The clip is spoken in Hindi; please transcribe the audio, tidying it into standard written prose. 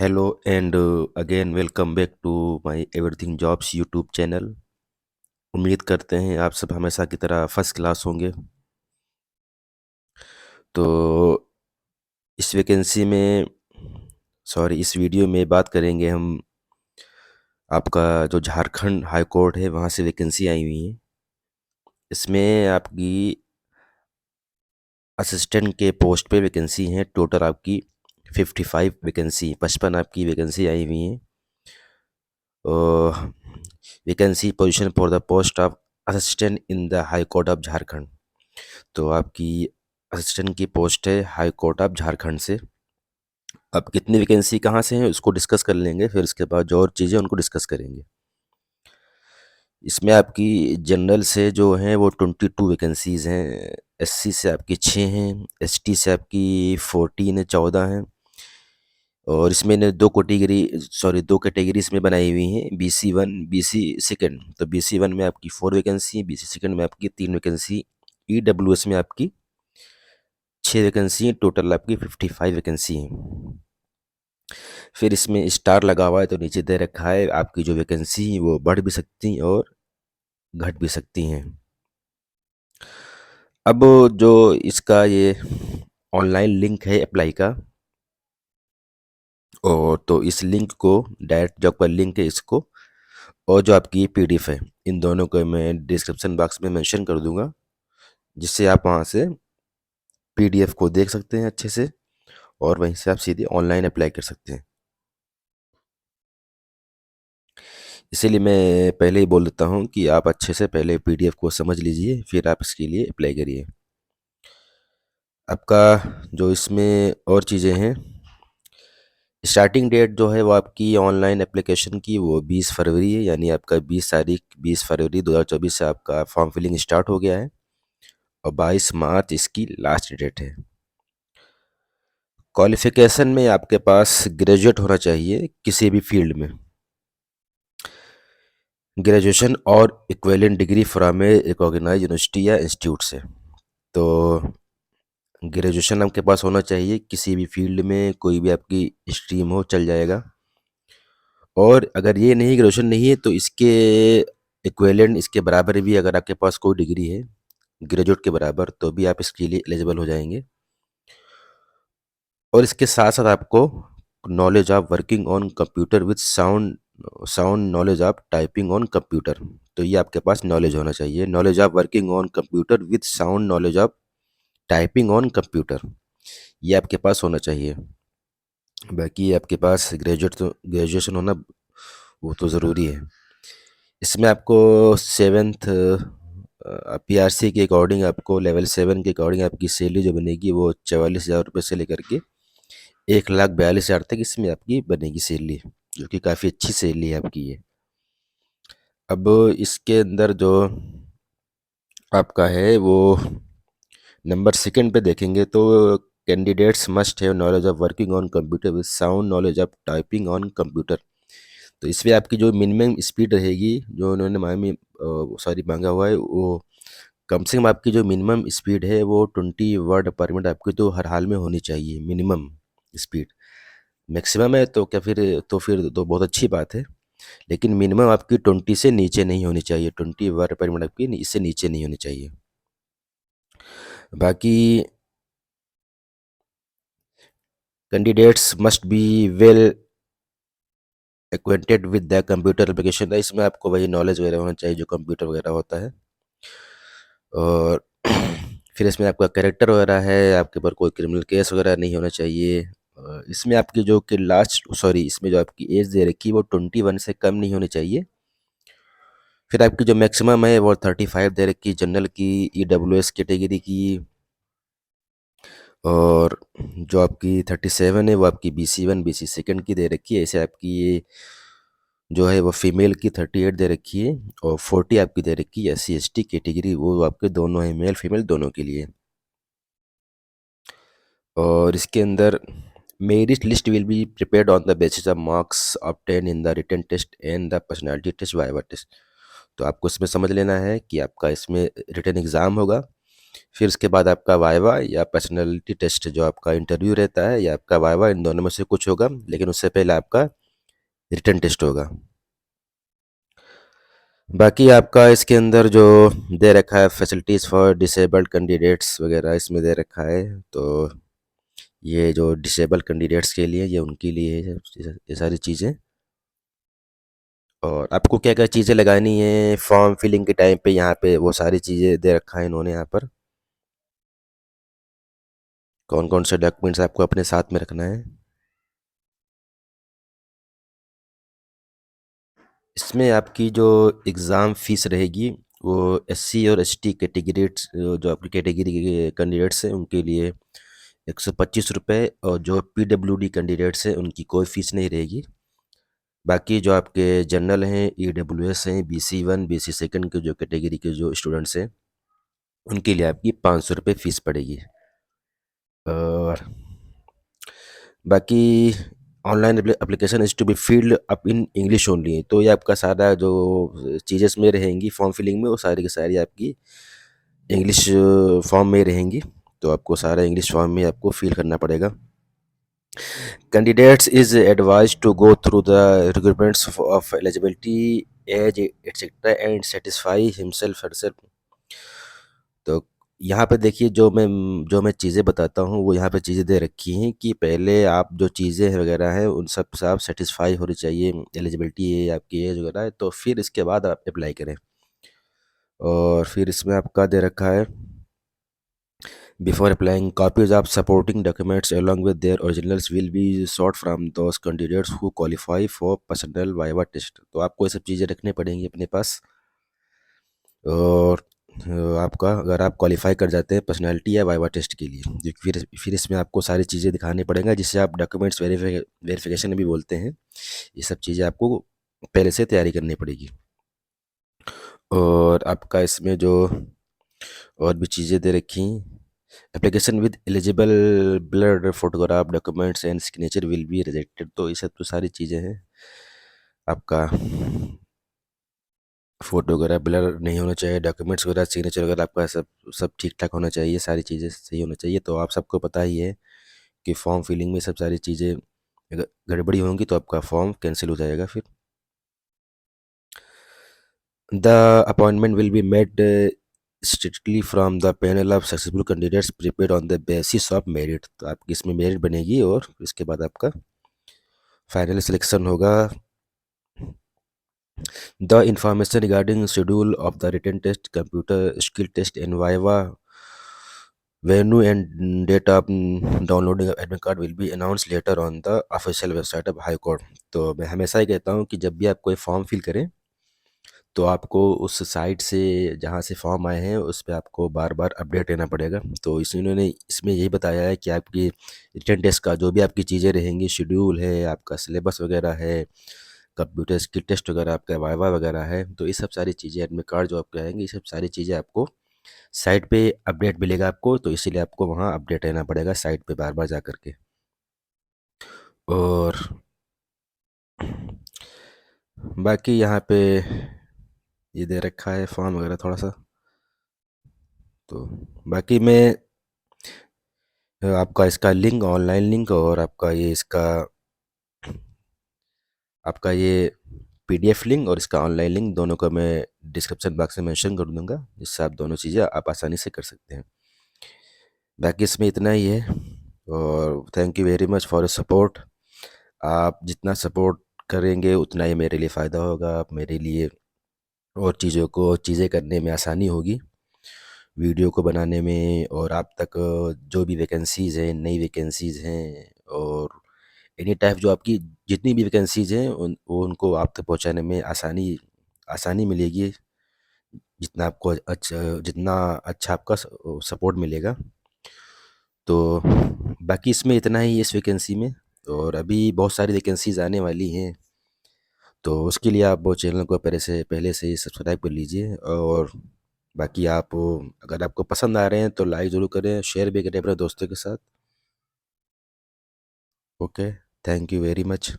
Hello and again welcome back to my everything jobs YouTube channel. उम्मीद करते हैं आप सब हमेशा की तरह फर्स्ट क्लास होंगे। तो इस वैकेंसी में इस वीडियो में बात करेंगे हम आपका जो झारखंड हाई कोर्ट है वहाँ से वैकेंसी आई हुई है। इसमें आपकी असिस्टेंट के पोस्ट पे वैकेंसी है। टोटल आपकी 55 वैकेंसी 55 आपकी वैकेंसी आई हुई है। Vacancy position for the post of assistant in the high court of Jharkhand. तो आपकी असिस्टेंट की पोस्ट है हाई कोर्ट ऑफ झारखंड से। अब कितनी वैकेंसी कहाँ से है उसको डिस्कस कर लेंगे, फिर उसके बाद जो और चीज़ें उनको डिस्कस करेंगे। इसमें आपकी जनरल से जो हैं वो 22 वैकेंसीज़ हैं। एससी से आपकी 6 हैं, एसटी से आपकी 14 है, 14 हैं। और इसमें ने दो कैटेगरी इसमें बनाई हुई हैं, बीसी वन बीसी सेकंड। तो बीसी वन में आपकी 4 वैकेंसी, बीसी सेकंड में आपकी 3 वैकेंसी, ईडब्ल्यूएस में आपकी 6 वैकेंसी हैं। टोटल आपकी 55 वैकेंसी हैं। फिर इसमें स्टार लगा हुआ है तो नीचे दे रखा है आपकी जो वैकेंसी वो बढ़ भी सकती हैं और घट भी सकती हैं। अब जो इसका ये ऑनलाइन लिंक है अप्लाई का, और तो इस लिंक को डायरेक्ट जो आपका लिंक है इसको और जो आपकी पीडीएफ है, इन दोनों को मैं डिस्क्रिप्शन बॉक्स में मेंशन कर दूंगा, जिससे आप वहाँ से पीडीएफ को देख सकते हैं अच्छे से और वहीं से आप सीधे ऑनलाइन अप्लाई कर सकते हैं। इसीलिए मैं पहले ही बोल देता हूँ कि आप अच्छे से पहले पीडीएफ को समझ लीजिए, फिर आप इसके लिए अप्लाई करिए। आपका जो इसमें और चीज़ें हैं, स्टार्टिंग डेट जो है वो आपकी ऑनलाइन एप्लीकेशन की वो 20 फरवरी है, यानी आपका 20 फरवरी 2024 से आपका फॉर्म फिलिंग स्टार्ट हो गया है और 22 मार्च इसकी लास्ट डेट है। क्वालिफिकेशन में आपके पास ग्रेजुएट होना चाहिए किसी भी फील्ड में, ग्रेजुएशन और equivalent degree from a recognised university या इंस्टीट्यूट से। तो ग्रेजुएशन आपके पास होना चाहिए किसी भी फील्ड में, कोई भी आपकी स्ट्रीम हो चल जाएगा। और अगर ये नहीं, ग्रेजुएशन नहीं है तो इसके इक्विवेलेंट, इसके बराबर भी अगर आपके पास कोई डिग्री है ग्रेजुएट के बराबर, तो भी आप इसके लिए एलिजिबल हो जाएंगे। और इसके साथ साथ आपको knowledge of working on computer with sound sound knowledge of typing on computer. तो ये आपके पास नॉलेज होना चाहिए, knowledge of working on computer with sound knowledge of typing on computer, ये आपके पास होना चाहिए। बाकी आपके पास ग्रेजुएशन होना वो तो ज़रूरी है। इसमें आपको सेवेंथ पीआरसी के अकॉर्डिंग, आपको लेवल 7 के अकॉर्डिंग आपकी सैलरी जो बनेगी वो 44,000 रुपये से लेकर के 1,42,000 तक इसमें आपकी बनेगी सैलरी, जो कि काफ़ी अच्छी सैलरी है आपकी ये। अब इसके अंदर जो आपका है वो नंबर सेकंड पे देखेंगे तो candidates must have knowledge of working on computer with sound knowledge of typing on computer. तो इसमें आपकी जो मिनिमम स्पीड रहेगी, जो उन्होंने मांगा हुआ है, वो कम से कम आपकी जो मिनिमम स्पीड है वो 20 वर्ड पर मिनट आपकी तो हर हाल में होनी चाहिए मिनिमम स्पीड। मैक्सिमम है तो क्या, फिर तो बहुत अच्छी बात है, लेकिन मिनिमम आपकी 20 से नीचे नहीं होनी चाहिए, 20 वर्ड पर मिनट आपकी इससे नीचे नहीं होनी चाहिए। बाकी candidates must be well acquainted with the computer application. इसमें आपको वही नॉलेज वगैरह होना चाहिए जो कंप्यूटर वगैरह होता है। और फिर इसमें आपका कैरेक्टर वगैरह है, आपके ऊपर कोई क्रिमिनल केस वगैरह नहीं होना चाहिए। इसमें आपकी जो कि इसमें जो आपकी एज दे रखी है वो 21 से कम नहीं होनी चाहिए। फिर आपकी जो मैक्सिमम है वो 35 दे रखी जनरल की, ईडब्ल्यूएस कैटेगरी की। और जो आपकी 37 है वो आपकी बीसी वन बीसी सेकंड की दे रखी है। ऐसे आपकी ये जो है वो फीमेल की 38 दे रखी है और 40 आपकी दे रखी है एससी एसटी कैटेगरी, वो आपके दोनों है, मेल फीमेल दोनों के लिए। और इसके अंदर merit list will be prepared on the basis of marks obtain in the written test and the personality test viva test. तो आपको इसमें समझ लेना है कि आपका इसमें रिटन एग्ज़ाम होगा फिर उसके बाद आपका वाइवा या पर्सनैलिटी टेस्ट जो आपका इंटरव्यू रहता है या आपका वाइवा, इन दोनों में से कुछ होगा, लेकिन उससे पहले आपका रिटन टेस्ट होगा। बाकी आपका इसके अंदर जो दे रखा है फैसिलिटीज़ फॉर डिसेबल्ड कैंडिडेट्स वगैरह इसमें दे रखा है। तो ये जो डिसेबल कैंडिडेट्स के लिए, ये उनके लिए है ये सारी चीज़ें। और आपको क्या क्या चीज़ें लगानी है फॉर्म फिलिंग के टाइम पे, यहाँ पे वो सारी चीज़ें दे रखा है इन्होंने यहाँ पर। कौन कौन से डॉक्यूमेंट्स आपको अपने साथ में रखना है। इसमें आपकी जो एग्ज़ाम फ़ीस रहेगी वो एससी और एसटी कैटेगरीज, जो आपकी कैटेगरी के कैंडिडेट्स हैं उनके लिए 125 रुपये, और जो पीडब्ल्यूडी कैंडिडेट्स हैं उनकी कोई फ़ीस नहीं रहेगी। बाकी जो आपके जनरल हैं, ईडब्ल्यूएस हैं, बीसी 1 बीसी सेकंड के जो कैटेगरी के जो स्टूडेंट्स हैं उनके लिए आपकी 500 रुपये फ़ीस पड़ेगी। और बाकी online application is to be filled up in English only. तो ये आपका सारा जो चीज़ें इसमें रहेंगी फॉर्म फिलिंग में, वो सारी की सारी आपकी इंग्लिश फॉर्म में रहेंगी। तो आपको सारा इंग्लिश फॉर्म में आपको फिल करना पड़ेगा। Candidates is advised to go through the requirements of eligibility, age, etc. and satisfy himself herself। तो यहाँ पे देखिए जो मैं चीज़ें बताता हूँ वो यहाँ पे चीज़ें दे रखी हैं कि पहले आप जो चीज़ें वगैरह हैं उन सब से आप सेटिस्फाई होनी चाहिए, एलिजिबिलिटी है आपकी एज वगैरह है, तो फिर इसके बाद आप अप्लाई करें। और फिर इसमें आपका दे रखा है before applying, copies of supporting documents along with their originals will be sought from those candidates who qualify for personal viva test। तो आपको ये सब चीज़ें रखनी पड़ेंगी अपने पास। और आपका अगर आप क्वालिफाई कर जाते हैं पर्सनालिटी या वाइवा टेस्ट के लिए, जो फिर इसमें आपको सारी चीज़ें दिखानी पड़ेंगी, जिससे आप डॉक्यूमेंट्स वेरिफिकेशन भी बोलते हैं। ये सब चीज़ें आपको पहले से तैयारी करनी पड़ेगी। और आपका इसमें जो और भी चीज़ें दे रखी, application with eligible blur photograph documents and signature will be rejected. तो ये सब तो सारी चीज़ें हैं। आपका फ़ोटो वगैरह ब्लर नहीं होना चाहिए, डॉक्यूमेंट्स वगैरह सिग्नेचर वगैरह आपका सब सब ठीक ठाक होना चाहिए, सारी चीज़ें सही होना चाहिए। तो आप सबको पता ही है कि फॉर्म फिलिंग में सब सारी चीज़ें अगर गड़बड़ी होंगी तो आपका फॉर्म कैंसिल हो जाएगा फिर। The appointment will be made strictly from the panel of successful candidates prepared on the basis of merit। तो आपकी इसमें मेरिट बनेगी और इसके बाद आपका फाइनल सिलेक्शन होगा। The information regarding schedule of the written test, computer skill test and viva, venue and date of downloading of admit card will be announced later on the official website of High Court। तो मैं हमेशा ही कहता हूँ कि जब भी आप कोई फॉर्म फिल करें तो आपको उस साइट से जहाँ से फॉर्म आए हैं उस पे आपको बार बार अपडेट रहना पड़ेगा। तो इन्होंने इसमें यही बताया है कि आपकी रिटन टेस्ट का जो भी आपकी चीज़ें रहेंगी, शेड्यूल है, आपका सिलेबस वगैरह है, कंप्यूटर स्किल टेस्ट वगैरह, आपका वाइवा वगैरह है, तो ये सब सारी चीज़ें एडमिट कार्ड जो आपके आएंगे, ये सब सारी चीज़ें आपको साइट पे अपडेट मिलेगा आपको। तो इसीलिए आपको वहाँ अपडेट रहना पड़ेगा साइट पे बार बार जा कर के। और बाकी यहाँ पे ये दे रखा है फॉर्म वगैरह थोड़ा सा। तो बाकी मैं आपका इसका लिंक, ऑनलाइन लिंक, और आपका ये पीडीएफ लिंक और इसका ऑनलाइन लिंक दोनों को मैं डिस्क्रिप्शन बॉक्स में मेंशन कर दूंगा, जिससे आप दोनों चीज़ें आप आसानी से कर सकते हैं। बाकी इसमें इतना ही है, और thank you very much for support. आप जितना सपोर्ट करेंगे उतना ही मेरे लिए फ़ायदा होगा, आप मेरे लिए और चीज़ें करने में आसानी होगी, वीडियो को बनाने में, और आप तक जो भी वैकेंसीज़ हैं, नई वैकेंसीज़ हैं, और एनी टाइप जो आपकी जितनी भी वैकेंसीज़ हैं उनको आप तक पहुंचाने में आसानी आसानी मिलेगी, जितना अच्छा आपका सपोर्ट मिलेगा। तो बाकी इसमें इतना ही है इस वैकेंसी में, और अभी बहुत सारी वैकेंसीज़ आने वाली हैं। तो उसके लिए आप वो चैनल को पहले से ही सब्सक्राइब कर लीजिए। और बाकी आप अगर आपको पसंद आ रहे हैं तो लाइक ज़रूर करें, शेयर भी करें अपने दोस्तों के साथ। Okay, thank you very much.